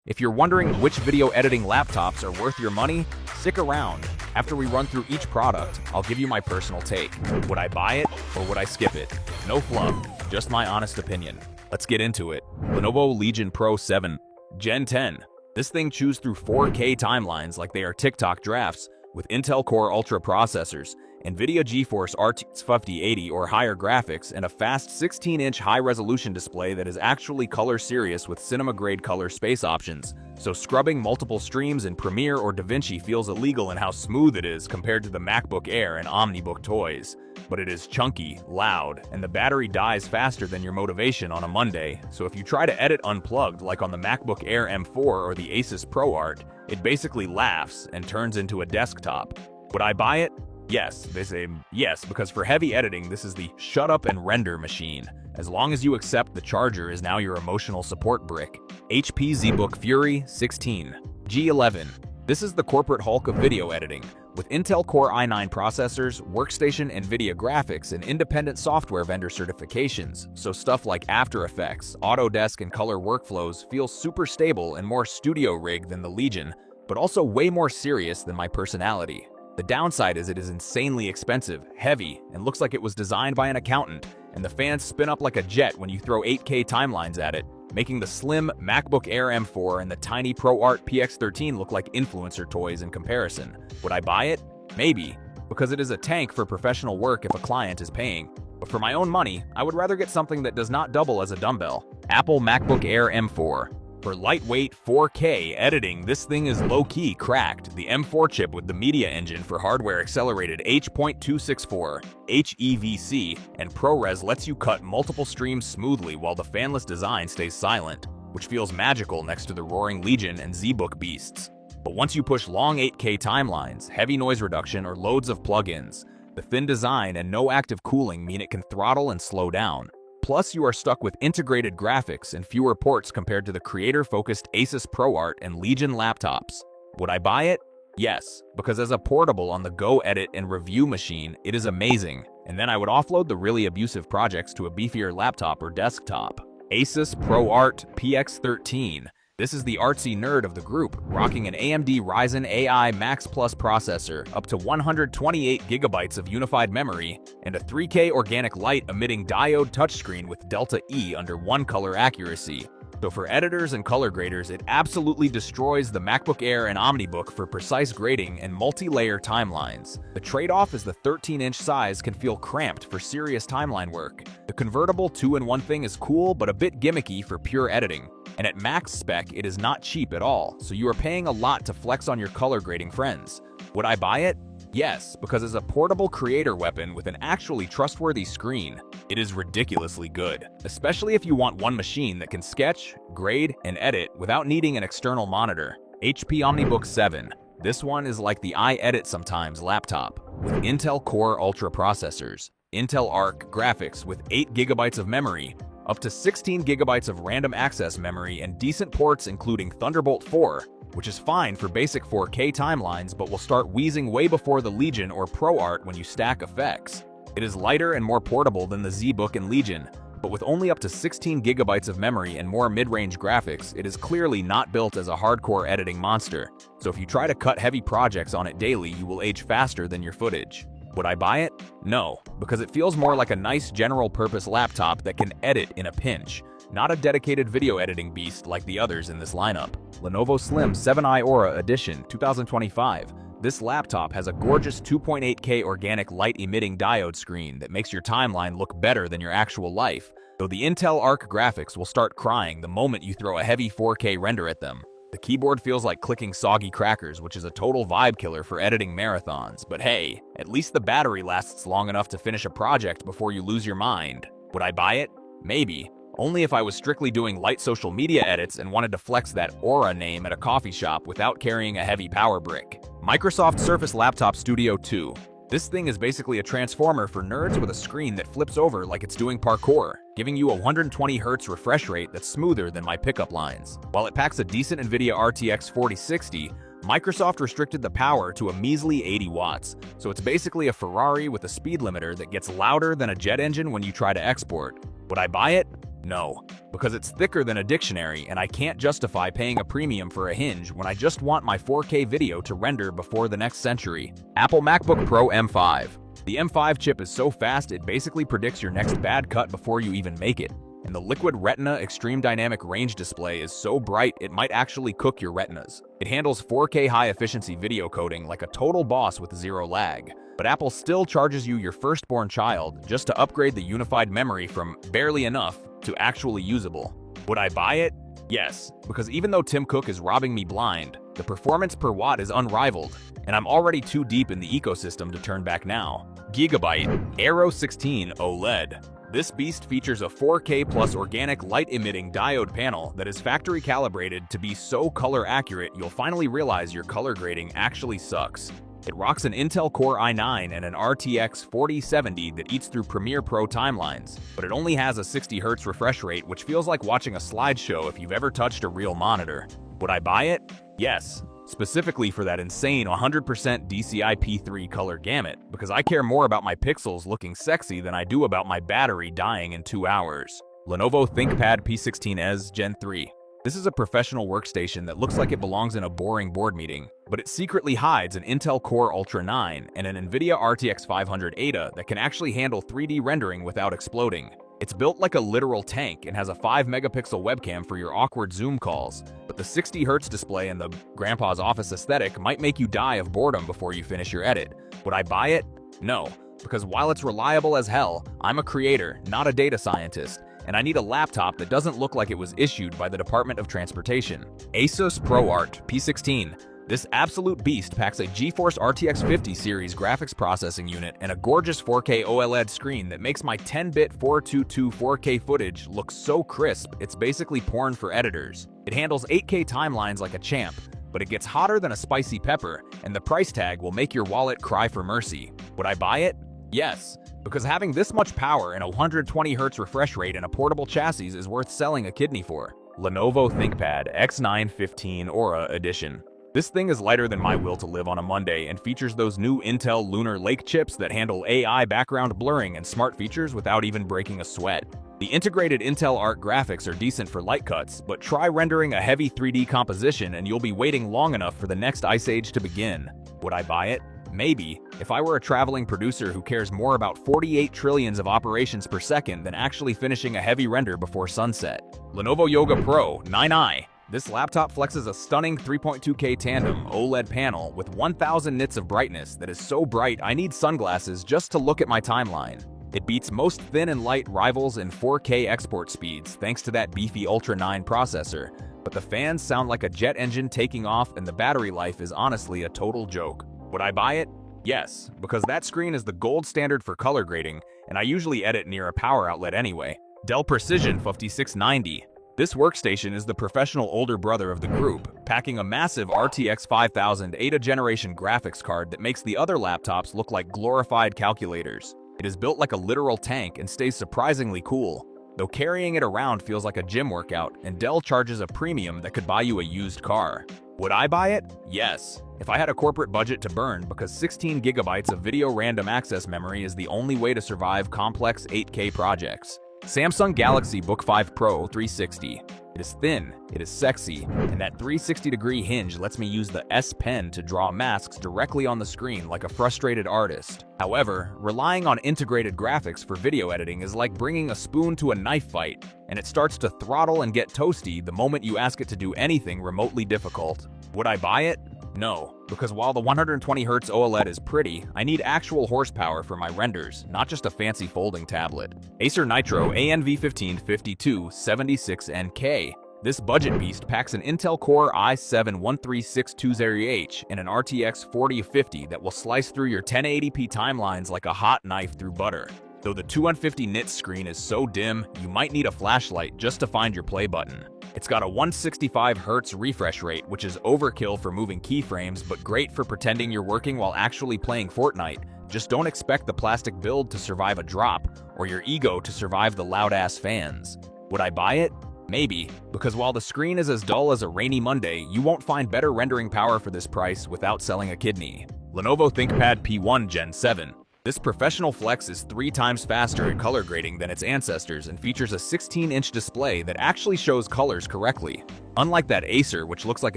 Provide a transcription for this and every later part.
If you're wondering which video editing laptops are worth your money, stick around. After we run through each product, I'll give you my personal take. Would I buy it or would I skip it? No fluff, just my honest opinion. Let's get into it. Lenovo Legion Pro 7 Gen 10. This thing chews through 4K timelines like they are TikTok drafts with Intel Core Ultra processors, NVIDIA GeForce RTX 5080 or higher graphics, and a fast 16-inch high-resolution display that is actually color serious with cinema-grade color space options. So scrubbing multiple streams in Premiere or DaVinci feels illegal in how smooth it is compared to the MacBook Air and Omnibook toys. But it is chunky, loud, and the battery dies faster than your motivation on a Monday, so if you try to edit unplugged like on the MacBook Air M4 or the ASUS ProArt, it basically laughs and turns into a desktop. Would I buy it? Yes, they say yes, because for heavy editing, this is the shut up and render machine. As long as you accept the charger is now your emotional support brick. HP ZBook Fury 16 G11. This is the corporate Hulk of video editing. With Intel Core i9 processors, workstation NVIDIA graphics, and independent software vendor certifications, so stuff like After Effects, Autodesk, and Color Workflows feel super stable and more studio rig than the Legion, but also way more serious than my personality. The downside is it is insanely expensive, heavy, and looks like it was designed by an accountant, and the fans spin up like a jet when you throw 8K timelines at it, making the slim MacBook Air M4 and the tiny ProArt P16 look like influencer toys in comparison. Would I buy it? Maybe, because it is a tank for professional work if a client is paying. But for my own money, I would rather get something that does not double as a dumbbell. Apple MacBook Air M4. For lightweight 4K editing, this thing is low-key cracked. The M4 chip with the media engine for hardware-accelerated H.264 HEVC and ProRes lets you cut multiple streams smoothly while the fanless design stays silent, which feels magical next to the roaring Legion and ZBook beasts. But once you push long 8K timelines, heavy noise reduction, or loads of plugins, the thin design and no active cooling mean it can throttle and slow down. Plus, you are stuck with integrated graphics and fewer ports compared to the creator-focused ASUS ProArt and Legion laptops. Would I buy it? Yes, because as a portable on-the-go edit and review machine, it is amazing, and then I would offload the really abusive projects to a beefier laptop or desktop. ASUS ProArt P16. This is the artsy nerd of the group, rocking an AMD Ryzen AI Max Plus processor, up to 128GB of unified memory, and a 3K organic light emitting diode touchscreen with Delta E under one color accuracy. So for editors and color graders, it absolutely destroys the MacBook Air and Omnibook for precise grading and multi-layer timelines. The trade-off is the 13-inch size can feel cramped for serious timeline work. The convertible 2-in-1 thing is cool but a bit gimmicky for pure editing. And at max spec, it is not cheap at all, so you are paying a lot to flex on your color grading friends. Would I buy it? Yes, because as a portable creator weapon with an actually trustworthy screen, it is ridiculously good, especially if you want one machine that can sketch, grade, and edit without needing an external monitor. HP OmniBook 7. This one is like the I edit sometimes laptop, with Intel Core Ultra processors, Intel Arc graphics with 8GB of memory, up to 16GB of random access memory, and decent ports including Thunderbolt 4, which is fine for basic 4K timelines but will start wheezing way before the Legion or ProArt when you stack effects. It is lighter and more portable than the ZBook and Legion, but with only up to 16GB of memory and more mid-range graphics, it is clearly not built as a hardcore editing monster, so if you try to cut heavy projects on it daily, you will age faster than your footage. Would I buy it? No, because it feels more like a nice general-purpose laptop that can edit in a pinch, not a dedicated video editing beast like the others in this lineup. Lenovo Slim 7i Aura Edition 2025. This laptop has a gorgeous 2.8K organic light-emitting diode screen that makes your timeline look better than your actual life, though the Intel Arc graphics will start crying the moment you throw a heavy 4K render at them. The keyboard feels like clicking soggy crackers, which is a total vibe killer for editing marathons, but hey, at least the battery lasts long enough to finish a project before you lose your mind. Would I buy it? Maybe. Only if I was strictly doing light social media edits and wanted to flex that Aura name at a coffee shop without carrying a heavy power brick. Microsoft Surface Laptop Studio 2. This thing is basically a transformer for nerds with a screen that flips over like it's doing parkour, giving you a 120Hz refresh rate that's smoother than my pickup lines. While it packs a decent NVIDIA RTX 4060, Microsoft restricted the power to a measly 80 watts, so it's basically a Ferrari with a speed limiter that gets louder than a jet engine when you try to export. Would I buy it? No, because it's thicker than a dictionary and I can't justify paying a premium for a hinge when I just want my 4K video to render before the next century. Apple MacBook Pro M5. The M5 chip is so fast it basically predicts your next bad cut before you even make it. And the Liquid Retina Extreme Dynamic Range display is so bright it might actually cook your retinas. It handles 4K high-efficiency video coding like a total boss with zero lag. But Apple still charges you your firstborn child just to upgrade the unified memory from barely enough to actually usable. Would I buy it? Yes, because even though Tim Cook is robbing me blind, the performance per watt is unrivaled, and I'm already too deep in the ecosystem to turn back now. Gigabyte Aero 16 OLED. This beast features a 4K plus organic light-emitting diode panel that is factory calibrated to be so color accurate you'll finally realize your color grading actually sucks. It rocks an Intel Core i9 and an RTX 4070 that eats through Premiere Pro timelines, but it only has a 60Hz refresh rate, which feels like watching a slideshow if you've ever touched a real monitor. Would I buy it? Yes, specifically for that insane 100% DCI-P3 color gamut, because I care more about my pixels looking sexy than I do about my battery dying in 2 hours. Lenovo ThinkPad P16s Gen 3. This is a professional workstation that looks like it belongs in a boring board meeting, but it secretly hides an Intel Core Ultra 9 and an NVIDIA RTX 500 Ada that can actually handle 3D rendering without exploding. It's built like a literal tank and has a 5-megapixel webcam for your awkward Zoom calls, but the 60Hz display and the grandpa's office aesthetic might make you die of boredom before you finish your edit. Would I buy it? No, because while it's reliable as hell, I'm a creator, not a data scientist, and I need a laptop that doesn't look like it was issued by the Department of Transportation. ASUS ProArt P16. This absolute beast packs a GeForce RTX 50 series graphics processing unit and a gorgeous 4K OLED screen that makes my 10-bit 422 4K footage look so crisp it's basically porn for editors. It handles 8K timelines like a champ, but it gets hotter than a spicy pepper, and the price tag will make your wallet cry for mercy. Would I buy it? Yes, because having this much power and a 120Hz refresh rate and a portable chassis is worth selling a kidney for. Lenovo ThinkPad X915 Aura Edition. This thing is lighter than my will to live on a Monday and features those new Intel Lunar Lake chips that handle AI background blurring and smart features without even breaking a sweat. The integrated Intel Art graphics are decent for light cuts, but try rendering a heavy 3D composition and you'll be waiting long enough for the next ice age to begin. Would I buy it? Maybe, if I were a traveling producer who cares more about 48 trillions of operations per second than actually finishing a heavy render before sunset. Lenovo Yoga Pro 9i. This laptop flexes a stunning 3.2K tandem OLED panel with 1000 nits of brightness that is so bright I need sunglasses just to look at my timeline. It beats most thin and light rivals in 4K export speeds thanks to that beefy Ultra 9 processor, but the fans sound like a jet engine taking off and the battery life is honestly a total joke. Would I buy it? Yes, because that screen is the gold standard for color grading, and I usually edit near a power outlet anyway. Dell Precision 5690. This workstation is the professional older brother of the group, packing a massive RTX 5000 Ada generation graphics card that makes the other laptops look like glorified calculators. It is built like a literal tank and stays surprisingly cool, though carrying it around feels like a gym workout, and Dell charges a premium that could buy you a used car. Would I buy it? Yes, if I had a corporate budget to burn, because 16 gigabytes of video random access memory is the only way to survive complex 8K projects. Samsung Galaxy Book 5 Pro 360. It is thin, it is sexy, and that 360-degree hinge lets me use the S Pen to draw masks directly on the screen like a frustrated artist. However, relying on integrated graphics for video editing is like bringing a spoon to a knife fight, and it starts to throttle and get toasty the moment you ask it to do anything remotely difficult. Would I buy it? No, because while the 120Hz OLED is pretty, I need actual horsepower for my renders, not just a fancy folding tablet. Acer Nitro ANV155276NK. This budget beast packs an Intel Core i7-13620H and an RTX 4050 that will slice through your 1080p timelines like a hot knife through butter. Though the 250 nits screen is so dim, you might need a flashlight just to find your play button. It's got a 165Hz refresh rate, which is overkill for moving keyframes but great for pretending you're working while actually playing Fortnite. Just don't expect the plastic build to survive a drop, or your ego to survive the loud-ass fans. Would I buy it? Maybe, because while the screen is as dull as a rainy Monday, you won't find better rendering power for this price without selling a kidney. Lenovo ThinkPad P1 Gen 7. This professional flex is 3 times faster at color grading than its ancestors and features a 16-inch display that actually shows colors correctly. Unlike that Acer, which looks like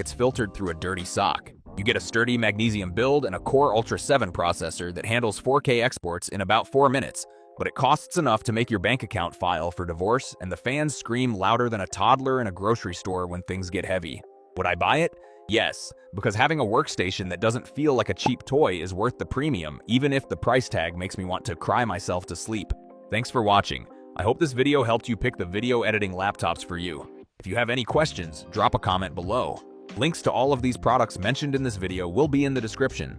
it's filtered through a dirty sock. You get a sturdy magnesium build and a Core Ultra 7 processor that handles 4K exports in about 4 minutes, but it costs enough to make your bank account file for divorce, and the fans scream louder than a toddler in a grocery store when things get heavy. Would I buy it? Yes, because having a workstation that doesn't feel like a cheap toy is worth the premium, even if the price tag makes me want to cry myself to sleep. Thanks for watching. I hope this video helped you pick the video editing laptops for you. If you have any questions, drop a comment below. Links to all of these products mentioned in this video will be in the description.